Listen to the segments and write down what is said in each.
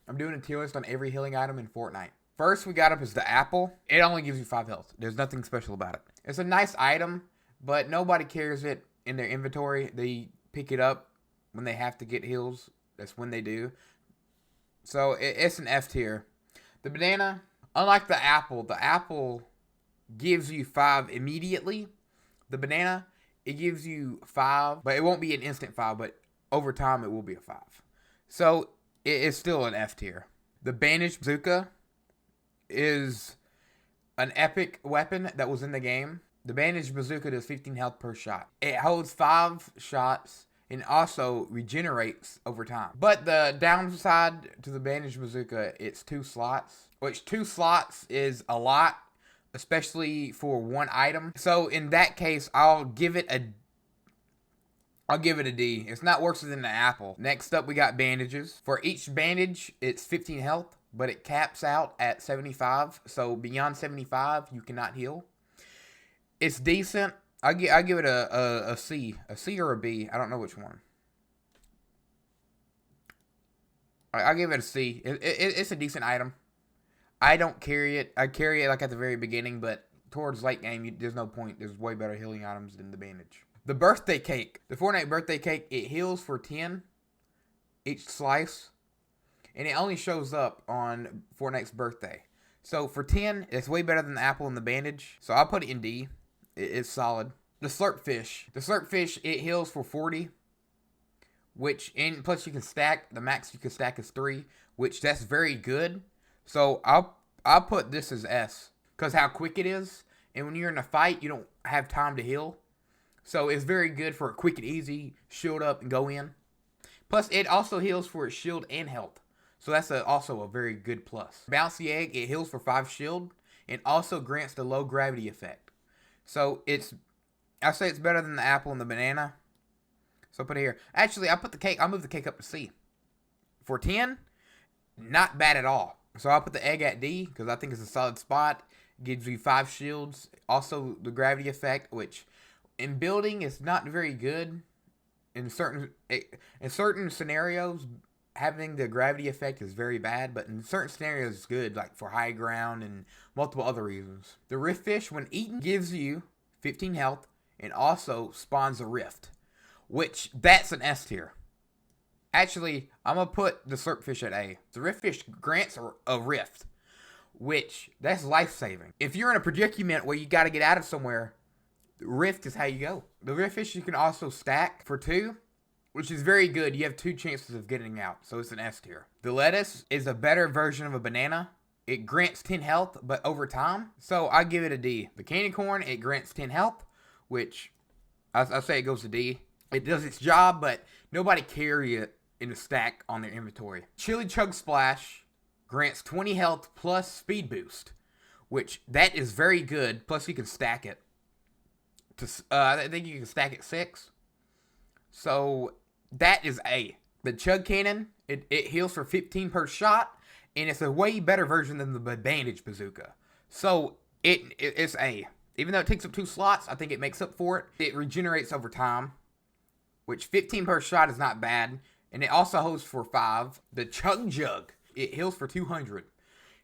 I'm doing a tier list on every healing item in Fortnite. First we got up is the apple. It only gives you 5 health. There's nothing special about it. It's a nice item, but nobody carries it in their inventory. They pick it up when they have to get heals. That's when they do. So it's an F tier. The banana, unlike the apple gives you 5 immediately. The banana, it gives you 5, but it won't be an instant 5, but over time it will be a 5. So it is still an F tier. The bandage bazooka is an epic weapon that was in the game. The bandage bazooka does 15 health per shot. It holds 5 shots and also regenerates over time. But the downside to the bandage bazooka, it's 2 slots, which 2 slots is a lot, especially for one item. So in that case, I'll give it a D. It's not worse than the apple. Next up, we got bandages. For each bandage, it's 15 health, but it caps out at 75. So beyond 75, you cannot heal. It's decent. I give it a C or a B. I don't know which one. I give it a C. It's a decent item. I don't carry it. I carry it like at the very beginning, but towards late game, there's no point. There's way better healing items than the bandage. The birthday cake. The Fortnite birthday cake, it heals for 10 each slice, and it only shows up on Fortnite's birthday. So for 10, it's way better than the apple and the bandage. So I'll put it in D. It's solid. The slurp fish. The slurp fish, it heals for 40, which, and plus you can stack. The max you can stack is 3, which that's very good. So I'll put this as S, because how quick it is, and when you're in a fight, you don't have time to heal. So it's very good for a quick and easy shield up and go in. Plus, it also heals for its shield and health. So that's also a very good plus. Bouncy egg, it heals for 5 shield, and also grants the low gravity effect. So I say it's better than the apple and the banana. So I'll put it here. Actually, I'll move the cake up to C. For 10, not bad at all. So I'll put the egg at D, because I think it's a solid spot. Gives you 5 shields. Also, the gravity effect, which in building is not very good. In certain scenarios, having the gravity effect is very bad, but in certain scenarios it's good, like for high ground and multiple other reasons. The rift fish, when eaten, gives you 15 health and also spawns a rift, which that's an S tier. Actually, I'm going to put the slurp fish at A. The rift fish grants a rift, which that's life-saving. If you're in a predicament where you got to get out of somewhere, the rift is how you go. The rift fish you can also stack for 2, which is very good. You have 2 chances of getting out, so it's an S tier. The lettuce is a better version of a banana. It grants 10 health, but over time, so I give it a D. The candy corn, it grants 10 health, which I say it goes to D. It does its job, but nobody carry it in a stack on their inventory. Chili Chug Splash grants 20 health plus speed boost, which that is very good. Plus you can stack it. I think you can stack it 6. So that is A. The Chug Cannon, it heals for 15 per shot, and it's a way better version than the bandage bazooka. So it's A. Even though it takes up 2 slots, I think it makes up for it. It regenerates over time, which 15 per shot is not bad. And it also holds for 5. The Chug Jug, it heals for 200.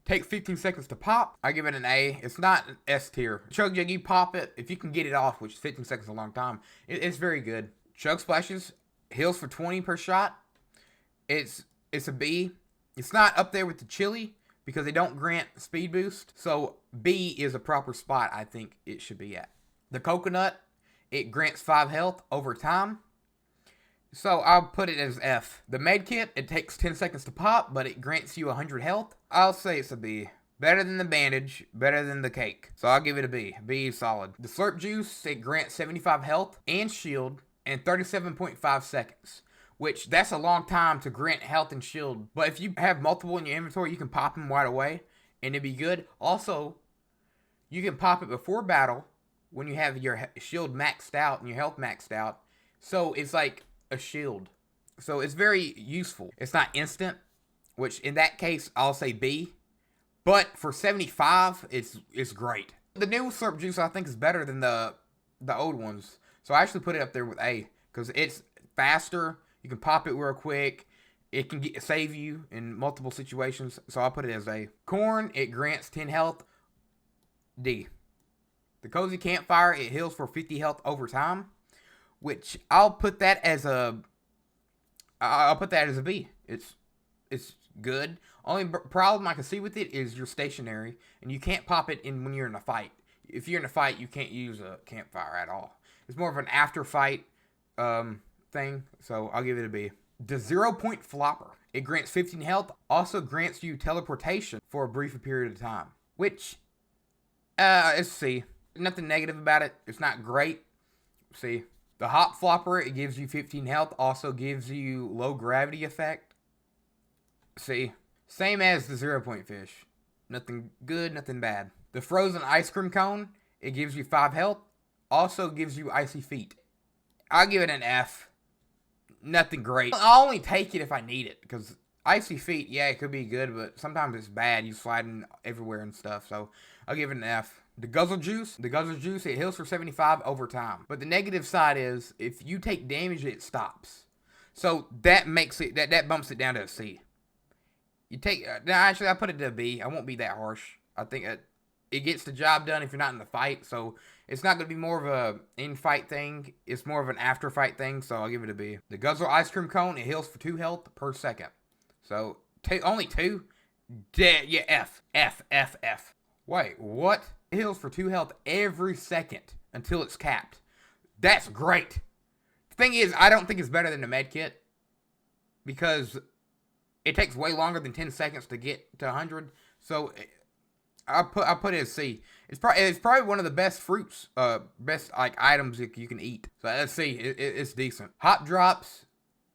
Takes 15 seconds to pop. I give it an A. It's not an S tier. Chug Jug, you pop it. If you can get it off, which 15 seconds is a long time, it's very good. Chug Splashes, heals for 20 per shot. It's a B. It's not up there with the chili because they don't grant speed boost. So B is a proper spot I think it should be at. The coconut, it grants 5 health over time. So I'll put it as F. The med kit, it takes 10 seconds to pop, but it grants you 100 health. I'll say it's a B. Better than the bandage, better than the cake. So I'll give it a B. B is solid. The slurp juice, it grants 75 health and shield in 37.5 seconds. Which, that's a long time to grant health and shield. But if you have multiple in your inventory, you can pop them right away, and it'd be good. Also, you can pop it before battle when you have your shield maxed out and your health maxed out. So it's like a shield. So it's very useful. It's not instant, which in that case, I'll say B. But for 75, it's great. The new slurp juice, I think, is better than the old ones. So I actually put it up there with A, because it's faster. You can pop it real quick. It can save you in multiple situations, so I'll put it as A. Corn, it grants 10 health. D. The Cozy Campfire, it heals for 50 health over time, which I'll put that as a B. It's good. Only problem I can see with it is you're stationary, and you can't pop it in when you're in a fight. If you're in a fight, you can't use a campfire at all. It's more of an after fight thing, so I'll give it a B. The 0-point flopper. It grants 15 health, also grants you teleportation for a brief period of time, which it's C. Nothing negative about it. It's not great. C. The hop flopper, it gives you 15 health, also gives you low gravity effect. C. Same as the 0-point fish. Nothing good, nothing bad. The frozen ice cream cone, it gives you 5 health, also gives you icy feet. I'll give it an F. Nothing great. I'll only take it if I need it, because icy feet, yeah, it could be good, but sometimes it's bad. You sliding everywhere and stuff, so I'll give it an F. The guzzle juice, it heals for 75 over time. But the negative side is, if you take damage, it stops. So that makes it, that bumps it down to a C. You take, actually, I put it to a B. I won't be that harsh. I think it gets the job done if you're not in the fight, so it's not going to be more of a in-fight thing. It's more of an after-fight thing, so I'll give it a B. The Guzzle Ice Cream Cone, it heals for 2 health per second. So, only 2? Yeah, F. F, F, F. Wait, what? It heals for 2 health every second until it's capped. That's great. The thing is, I don't think it's better than the med kit, because it takes way longer than 10 seconds to get to 100, so I put it as C. It's probably one of the best fruits, best like items that you can eat. So let's see, it's decent. Hop drops,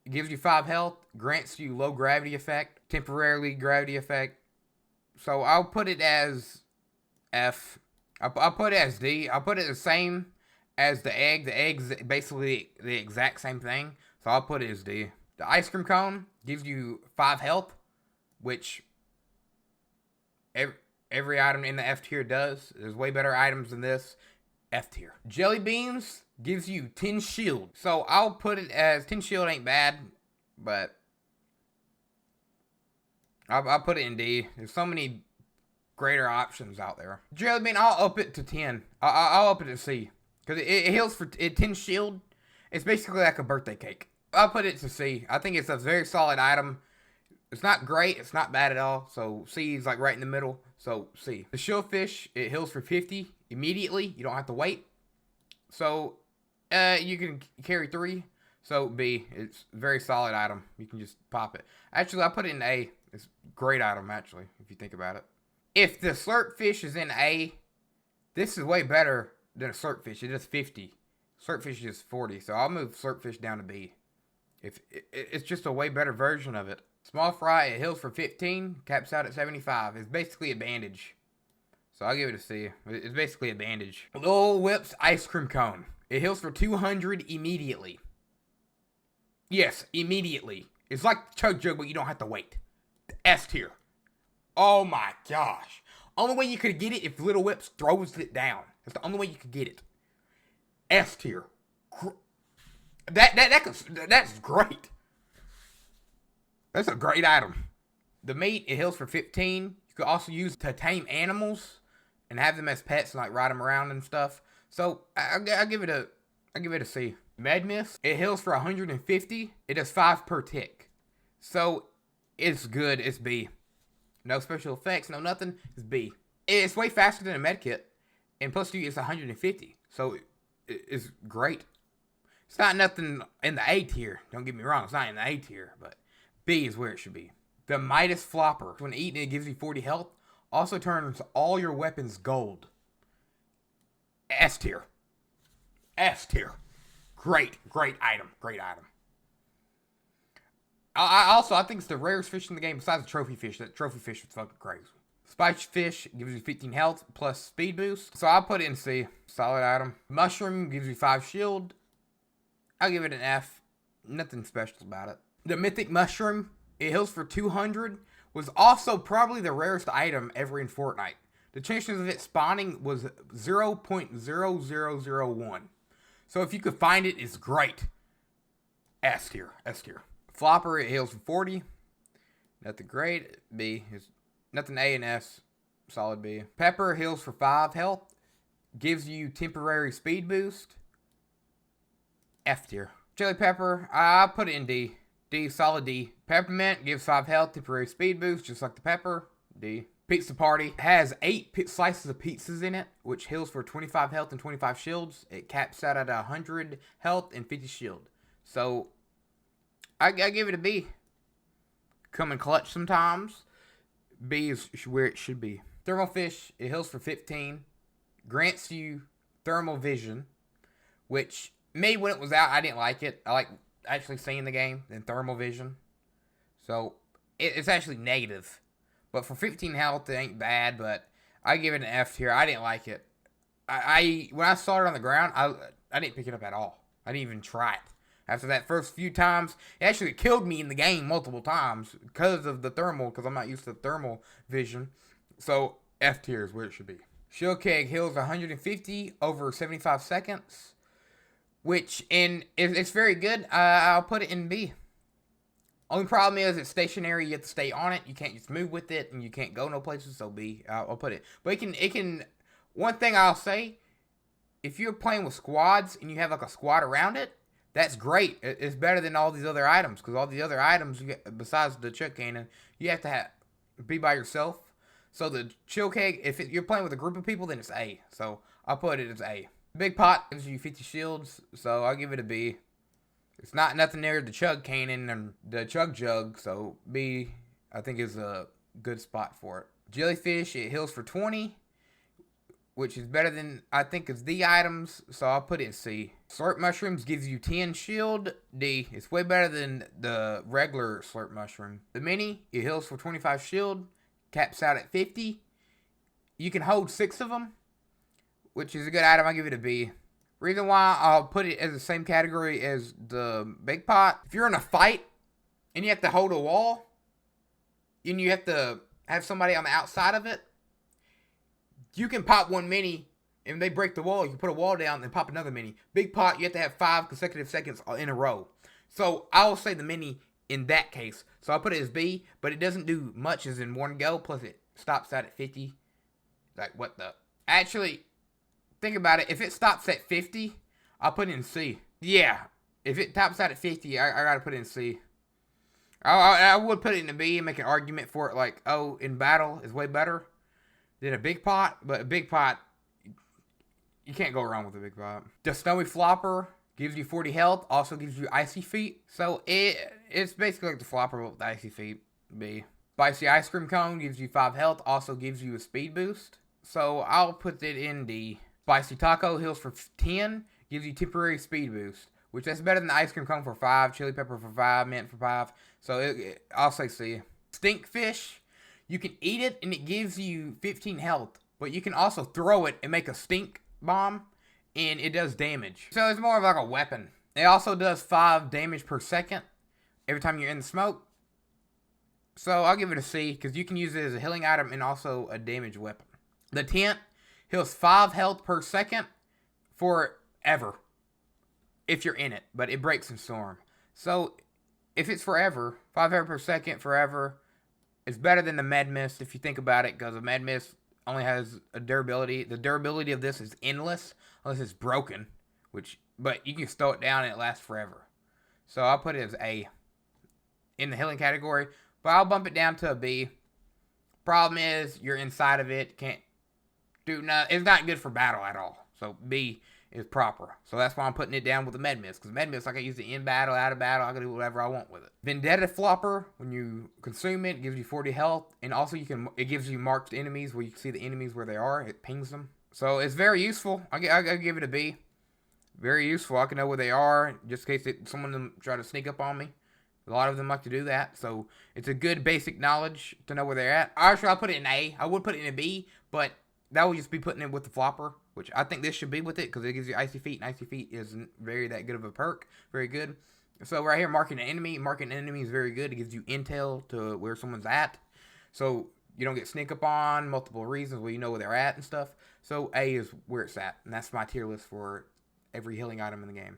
it gives you 5 health, grants you low gravity effect, temporarily gravity effect. So I'll put it as F. I'll put it as D. I'll put it the same as the egg. The egg's basically the exact same thing. So I'll put it as D. The ice cream cone gives you 5 health, which every item in the F tier does. There's way better items than this. F tier. Jelly beans gives you 10 shield. So I'll put it as 10 shield ain't bad, but I'll put it in D. There's so many greater options out there. Jelly bean, I'll up it to 10. I'll up it to C. Because it heals for 10 shield. It's basically like a birthday cake. I'll put it to C. I think it's a very solid item. It's not great. It's not bad at all. So C is like right in the middle. So C. The shellfish, it heals for 50 immediately. You don't have to wait. So you can carry 3. So B. It's a very solid item. You can just pop it. Actually, I put it in A. It's a great item, actually, if you think about it. If the slurp fish is in A, this is way better than a slurp fish. It is 50. Slurp fish is 40. So I'll move slurp fish down to B. It's just a way better version of it. Small fry, it heals for 15, caps out at 75. It's basically a bandage. So I'll give it a C. It's basically a bandage. Lil Whip's ice cream cone. It heals for 200 immediately. Yes, immediately. It's like Chug Jug, but you don't have to wait. S tier. Oh my gosh. Only way you could get it if Little Whips throws it down. That's the only way you could get it. S tier. That's great. That's a great item. The meat, it heals for 15. You could also use to tame animals and have them as pets and like ride them around and stuff. So I'll give it a C. Med Mist, it heals for 150. It does 5 per tick. So it's good. It's B. No special effects, no nothing. It's B. It's way faster than a med kit. And plus it's 150. So it's great. It's not nothing in the A tier. Don't get me wrong. It's not in the A tier, but B is where it should be. The Midas Flopper. When eaten, it gives you 40 health. Also turns all your weapons gold. S tier. S tier. Great item. Great item. I think it's the rarest fish in the game besides the trophy fish. That trophy fish is fucking crazy. Spiked fish gives you 15 health plus speed boost. So I'll put it in C. Solid item. Mushroom gives you 5 shield. I'll give it an F. Nothing special about it. The Mythic Mushroom, it heals for 200. Was also probably the rarest item ever in Fortnite. The chances of it spawning was 0.0001. So if you could find it, it's great. S tier. S tier. Flopper, it heals for 40. Nothing great. B. Nothing A and S. Solid B. Pepper heals for 5 health. Gives you temporary speed boost. F tier. Chili pepper, I put it in D. D, solid D. Peppermint gives 5 health, temporary speed boost, just like the pepper. D. Pizza Party has 8 slices of pizzas in it, which heals for 25 health and 25 shields. It caps out at 100 health and 50 shield. So, I give it a B. Come in clutch sometimes. B is where it should be. Thermal Fish, it heals for 15. Grants you thermal vision, which me, when it was out, I didn't like it. I like actually seeing the game than thermal vision. So, it's actually negative. But for 15 health, it ain't bad, but I give it an F here. I didn't like it. When I saw it on the ground, I didn't pick it up at all. I didn't even try it. After that first few times, it actually killed me in the game multiple times because of the thermal, because I'm not used to thermal vision. So, F tier is where it should be. Shield Keg heals 150 over 75 seconds, which it's very good. I'll put it in B. Only problem is it's stationary. You have to stay on it. You can't just move with it, and you can't go no places. So B, I'll put it. But it can. One thing I'll say, if you're playing with squads and you have like a squad around it, that's great. It's better than all these other items, because all the other items, besides the chug cannon, you have to be by yourself. So the chill keg, if you're playing with a group of people, then it's A. So I'll put it as A. Big pot gives you 50 shields, so I'll give it a B. It's not nothing near the chug cannon and the chug jug, so B, I think, is a good spot for it. Jellyfish, it heals for 20, which is better than, I think, is the items, so I'll put it in C. Slurp Mushrooms gives you 10 shield. D, it's way better than the regular Slurp Mushroom. The Mini, it heals for 25 shield, caps out at 50. You can hold 6 of them, which is a good item. I'll give it a B. Reason why I'll put it as the same category as the Big Pot. If you're in a fight and you have to hold a wall and you have to have somebody on the outside of it, you can pop one mini and they break the wall. You can put a wall down and pop another mini. Big Pot, you have to have 5 consecutive seconds in a row. So I'll say the mini in that case. So I'll put it as B, but it doesn't do much as in one go. Plus it stops out at 50. Like, what the? Actually, think about it. If it stops at 50, I'll put it in C. Yeah. If it tops out at 50, I gotta put it in C. I would put it in a B and make an argument for it, like, oh, in battle is way better than a Big Pot. But a Big Pot, you can't go wrong with a Big Pot. The Snowy Flopper gives you 40 health. Also gives you Icy Feet. So it's basically like the Flopper with Icy Feet. B. Spicy Ice Cream Cone gives you 5 health. Also gives you a speed boost. So I'll put it in D. Spicy Taco heals for 10, gives you temporary speed boost, which that's better than the Ice Cream Cone for 5, Chili Pepper for 5, Mint for 5. So I'll say C. Stinkfish, you can eat it and it gives you 15 health, but you can also throw it and make a stink bomb, and it does damage. So it's more of like a weapon. It also does 5 damage per second every time you're in the smoke. So I'll give it a C, because you can use it as a healing item and also a damage weapon. The Tent heals 5 health per second forever if you're in it, but it breaks in storm. So if it's forever, 5 health per second forever, it's better than the Med Mist if you think about it, because the Med Mist only has a durability. The durability of this is endless unless it's broken, but you can throw it down and it lasts forever. So I'll put it as A in the healing category, but I'll bump it down to a B. Problem is, you're inside of it, can't do nothing. It's not good for battle at all. So B is proper. So that's why I'm putting it down with the Med Mist, because Med Mist, I can use it in battle, out of battle. I can do whatever I want with it. Vendetta Flopper, when you consume it, it gives you 40 health, and also it gives you marked enemies where you can see the enemies where they are. It pings them. So it's very useful. I give it a B. Very useful. I can know where they are, just in case someone of them try to sneak up on me. A lot of them like to do that, so it's a good basic knowledge to know where they're at. Actually, I'll put it in A. I would put it in a B, but that would just be putting it with the Flopper, which I think this should be with it, because it gives you Icy Feet, and Icy Feet isn't very that good of a perk. Very good. So right here, marking an enemy. Marking an enemy is very good. It gives you intel to where someone's at, so you don't get sneak up on, multiple reasons where you know where they're at and stuff. So A is where it's at, and that's my tier list for every healing item in the game.